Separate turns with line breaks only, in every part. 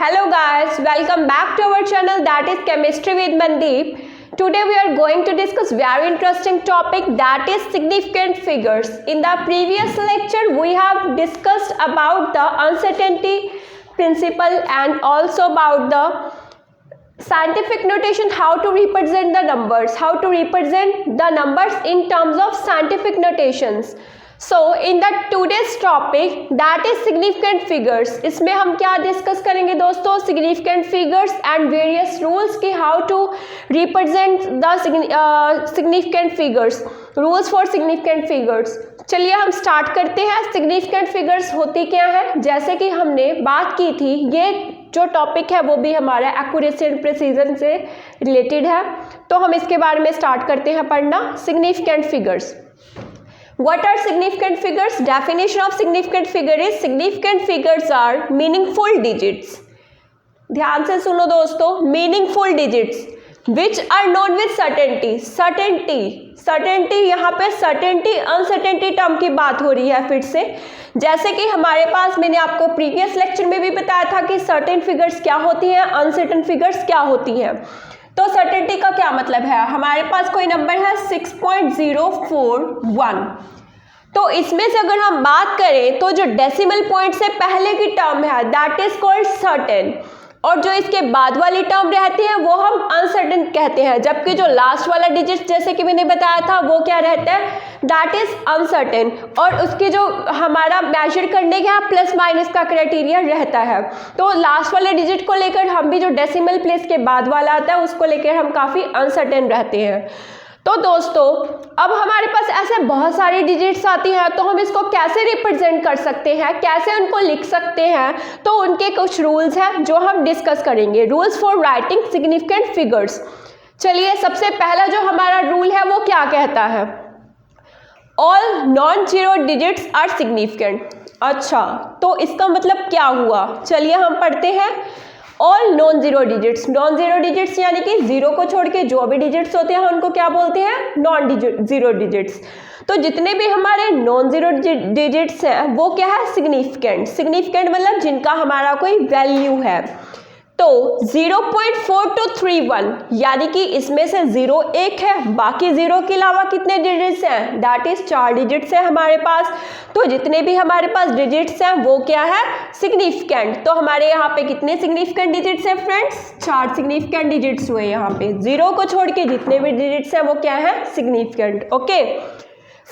Hello guys, welcome back to our channel that is Chemistry with Mandeep. Today we are going to discuss very interesting topic that is significant figures. In the previous lecture we have discussed about the uncertainty principle and also about the scientific notation, how to represent the numbers in terms of scientific notations. So in the today's topic that is significant figures, इसमें हम क्या discuss करेंगे दोस्तों? significant figures and various rules की how to represent the significant figures, rules for significant figures. चलिए हम start करते हैं. significant figures होती क्या है? जैसे कि हमने बात की थी, ये जो टॉपिक है वो भी हमारा एक्यूरेसी एंड प्रिसीजन से रिलेटेड है, तो हम इसके बारे में स्टार्ट करते हैं पढ़ना. significant figures. What are significant figures? Definition of significant figure is significant figures are meaningful digits. ध्यान से सुनो दोस्तों, meaningful digits which are known with certainty. certainty यहाँ पे certainty uncertainty टर्म की बात हो रही है फिर से. जैसे कि हमारे पास, मैंने आपको प्रीवियस लेक्चर में भी बताया था कि certain figures क्या होती हैं, uncertain figures क्या होती हैं. तो सर्टेनिटी का क्या मतलब है? हमारे पास कोई नंबर है 6.041, तो इसमें से अगर हम बात करें तो जो डेसिमल पॉइंट से पहले की टर्म है दैट इज कॉल्ड सर्टेन, और जो इसके बाद वाली टर्म रहती है वो हम अनसर्टेन कहते हैं, जबकि जो लास्ट वाला डिजिट जैसे कि मैंने बताया था वो क्या रहता है, दैट इज अनसर्टेन, और उसकी जो हमारा मेजर करने का प्लस माइनस का क्राइटेरिया रहता है. तो लास्ट वाले डिजिट को लेकर हम भी जो डेसिमल प्लेस के बाद वाला आता है उसको लेकर हम काफ़ी अनसर्टेन रहते हैं. तो दोस्तों अब हमारे पास ऐसे बहुत सारी डिजिट्स आती हैं, तो हम इसको कैसे रिप्रेजेंट कर सकते हैं, कैसे उनको लिख सकते हैं, तो उनके कुछ रूल्स हैं जो हम डिस्कस करेंगे. Rules for writing significant figures. चलिए सबसे पहला जो हमारा रूल है वो क्या कहता है? All non zero digits are significant. अच्छा, तो इसका मतलब क्या हुआ? चलिए हम पढ़ते हैं. ऑल नॉन जीरो डिजिट्स यानी कि जीरो को छोड़ के जो भी डिजिट्स होते हैं उनको क्या बोलते हैं? Non zero digits. तो जितने भी हमारे नॉन जीरो डिजिट्स हैं वो क्या है? सिग्निफिकेंट मतलब जिनका हमारा कोई वैल्यू है. तो 0.4231 यानी कि इसमें से जीरो एक है, बाकी जीरो के अलावा कितने डिजिट्स हैं? दैट इज 4 डिजिट्स है हमारे पास. तो जितने भी हमारे पास डिजिट्स हैं वो क्या है? सिग्निफिकेंट. तो हमारे यहाँ पे कितने सिग्निफिकेंट डिजिट्स हैं फ्रेंड्स? 4 सिग्निफिकेंट डिजिट्स हुए यहाँ पे. जीरो को छोड़ के जितने भी डिजिट्स हैं वो क्या है? सिग्निफिकेंट. ओके,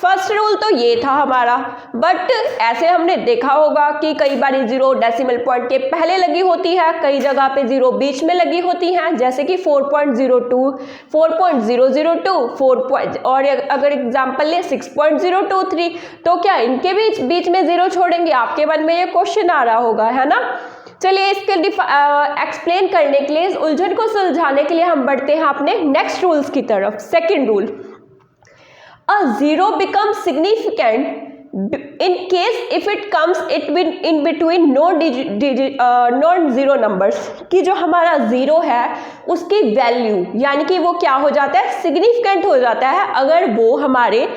फर्स्ट रूल तो ये था हमारा. बट ऐसे हमने देखा होगा कि कई बार जीरो डेसिमल पॉइंट के पहले लगी होती है, कई जगह पे जीरो बीच में लगी होती हैं, जैसे कि 4.02, 4.002, 4 और अगर एग्जांपल ले 6.023, तो क्या इनके बीच में जीरो छोड़ेंगे? आपके मन में ये क्वेश्चन आ रहा होगा, है ना. चलिए इसके एक्सप्लेन करने के लिए, इस उलझन को सुलझाने के लिए हम बढ़ते हैं अपने नेक्स्ट रूल्स की तरफ. Second rule, a zero becomes significant in case if it comes in between non-zero numbers. कि जो हमारा जीरो है उसकी वैल्यू यानी कि वो क्या हो जाता है? सिग्निफिकेंट हो जाता है अगर वो हमारे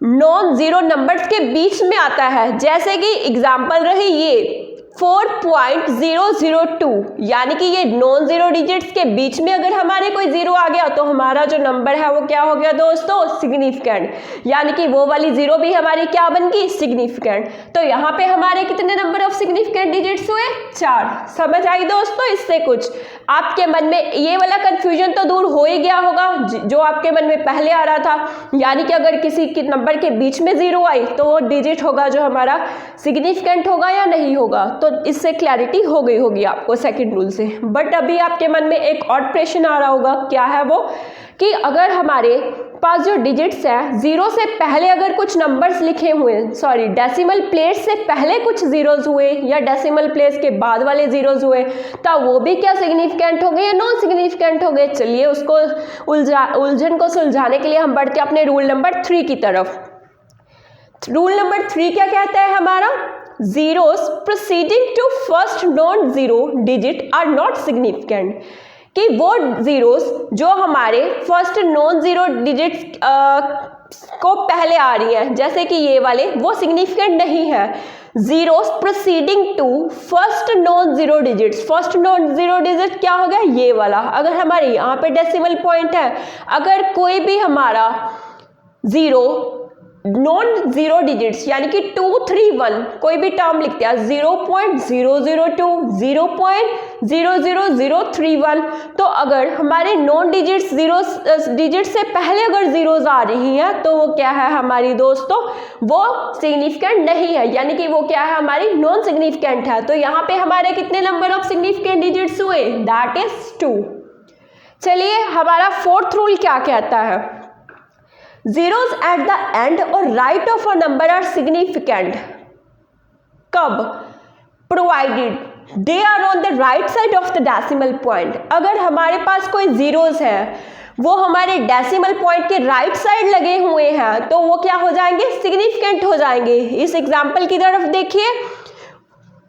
नॉन जीरो नंबर्स के बीच में आता है. जैसे कि एग्जाम्पल रही ये 4.002, यानी कि ये नॉन जीरो डिजिट्स के बीच में अगर हमारे कोई जीरो आ गया तो हमारा जो नंबर है वो क्या हो गया दोस्तों? सिग्निफिकेंट. यानी कि वो वाली जीरो भी हमारी क्या बन गई? सिग्निफिकेंट. तो यहाँ पे हमारे कितने नंबर ऑफ सिग्निफिकेंट डिजिट्स हुए? 4. समझ आई दोस्तों इससे कुछ? आपके मन में ये वाला कंफ्यूजन तो दूर हो ही गया होगा जो आपके मन में पहले आ रहा था, यानी कि अगर किसी के नंबर के बीच में जीरो आई तो वो डिजिट होगा जो हमारा सिग्निफिकेंट होगा या नहीं होगा. तो इससे क्लैरिटी हो गई होगी आपको सेकंड रूल से. बट अभी आपके मन में एक और प्रश्न आ रहा होगा, क्या है वो? कि अगर हमारे पास जो डिजिट्स हैं जीरो से पहले अगर कुछ नंबर्स लिखे हुए, सॉरी डेसिमल प्लेस से पहले कुछ जीरोज हुए या डेसिमल प्लेस के बाद वाले जीरोज हुए, तब वो भी क्या सिग्निफिकेंट हो गए या नॉन सिग्निफिकेंट हो गए? चलिए उसको उलझन को सुलझाने के लिए हम बढ़ते हैं अपने रूल नंबर 3 की तरफ. रूल नंबर 3 क्या कहता है हमारा? zeros proceeding to first non-zero digit are not significant. कि वो जीरोस जो हमारे फर्स्ट नॉन जीरो डिजिट्स को पहले आ रही हैं, जैसे कि ये वाले, वो सिग्निफिकेंट नहीं है. Zeros proceeding to first non zero digits. First non zero digit क्या हो गया, ये वाला। अगर हमारे यहाँ पे डेसिमल पॉइंट है, अगर कोई भी हमारा जीरो नॉन जीरो डिजिट्स यानी कि 231 कोई भी टर्म लिखते हैं 0.002 0.00031, तो अगर हमारे नॉन डिजिट्स जीरो डिजिट से पहले अगर जीरोज आ रही हैं तो वो क्या है हमारी दोस्तों, वो सिग्निफिकेंट नहीं है, यानी कि वो क्या है हमारी नॉन सिग्निफिकेंट है। तो यहाँ पे हमारे कितने नंबर ऑफ सिग्निफिकेंट डिजिट्स हुए, दैट इज 2। चलिए हमारा फोर्थ रूल क्या कहता है, zeros at the end और right of a number are significant कब, provided they are on the right side of the decimal point। अगर हमारे पास कोई जीरोस है वो हमारे डेसिमल पॉइंट के राइट साइड लगे हुए हैं तो वो क्या हो जाएंगे, सिग्निफिकेंट हो जाएंगे। इस एग्जाम्पल की तरफ देखिए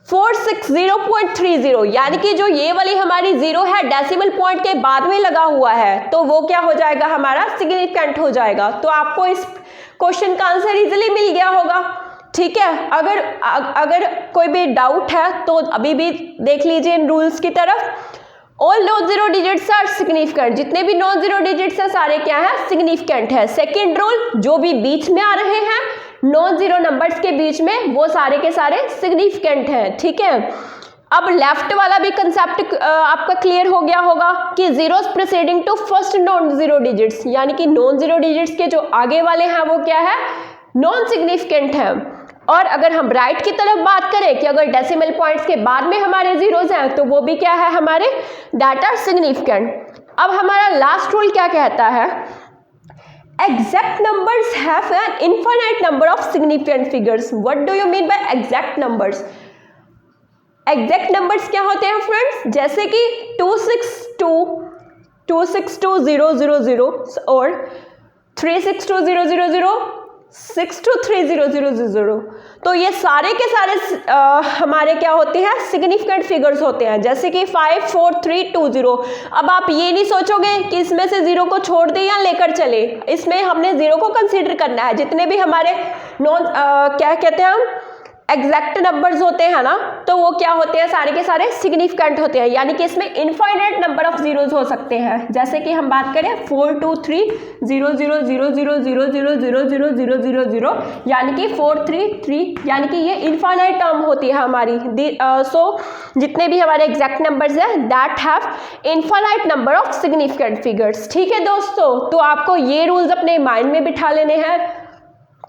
460.30, यानी कि जो ये वाली हमारी जीरो है डेसिमल पॉइंट के बाद में लगा हुआ है तो वो क्या हो जाएगा, हमारा सिग्निफिकेंट हो जाएगा। तो आपको इस क्वेश्चन का आंसर इजीली मिल गया होगा। ठीक है, अगर कोई भी डाउट है तो अभी भी देख लीजिए इन रूल्स की तरफ। All non zero digits are significant, जितने भी नॉन जीरो डिजिट्स हैं सारे क्या है, सिग्निफिकेंट है। सेकेंड रूल, जो भी बीच में आ रहे हैं नॉन जीरो नंबर्स के बीच में वो सारे के सारे सिग्निफिकेंट हैं। ठीक है, अब लेफ्ट वाला भी कंसेप्ट आपका क्लियर हो गया होगा कि zeros preceding to first non zero digits, यानी कि नॉन जीरो डिजिट्स के जो आगे वाले हैं वो क्या है, नॉन सिग्निफिकेंट है। और अगर हम राइट की तरफ बात करें कि अगर डेसिमल पॉइंट्स के बाद में हमारे जीरोस हैं तो वो भी क्या है हमारे, दैट आर सिग्निफिकेंट। अब हमारा लास्ट रूल क्या कहता है, exact numbers have an infinite number of significant figures। what do you mean by exact numbers? exact numbers क्या होते हैं फ्रेंड्स, जैसे कि 262,000 और 362,000, 623,000, तो ये सारे के सारे हमारे क्या होते हैं, सिग्निफिकेंट फिगर्स होते हैं। जैसे कि 54320। अब आप ये नहीं सोचोगे कि इसमें से जीरो को छोड़ दें या लेकर चले, इसमें हमने जीरो को कंसीडर करना है। जितने भी हमारे नॉन क्या कहते हैं हम एग्जैक्ट नंबर्स होते हैं ना, तो वो क्या होते हैं, सारे के सारे सिग्निफिकेंट होते हैं, यानी कि इसमें इनफाइनाइट नंबर ऑफ जीरोज हो सकते हैं। जैसे कि हम बात करें 4230000000000, यानी कि 433, यानी कि ये इनफाइनाइट टर्म होती है हमारी। सो जितने भी हमारे एग्जैक्ट नंबर्स हैं that have infinite number of significant figures. ठीक है दोस्तों, तो आपको ये रूल्स अपने माइंड में बिठा लेने हैं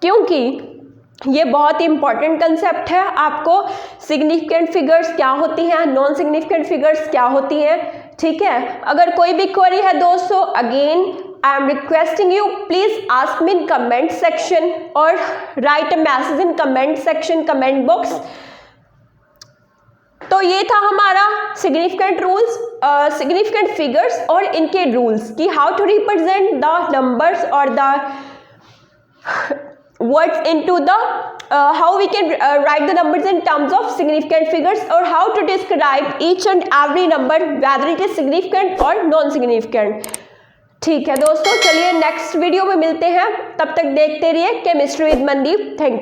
क्योंकि ये बहुत ही इंपॉर्टेंट कंसेप्ट है। आपको सिग्निफिकेंट फिगर्स क्या होती हैं, नॉन सिग्निफिकेंट फिगर्स क्या होती हैं। ठीक है, अगर कोई भी क्वेरी है दोस्तों, again I am requesting you please ask me in comment section और write a message in comment section, comment box. तो ये था हमारा सिग्निफिकेंट रूल्स, सिग्निफिकेंट फिगर्स और इनके रूल्स कि how to represent the numbers और the words into the how we can write the numbers in terms of significant figures or how to describe each and every number whether it is significant or non significant। ठीक है दोस्तों, चलिए next video में मिलते हैं, तब तक देखते रहिए chemistry with Mandeep. Thank you.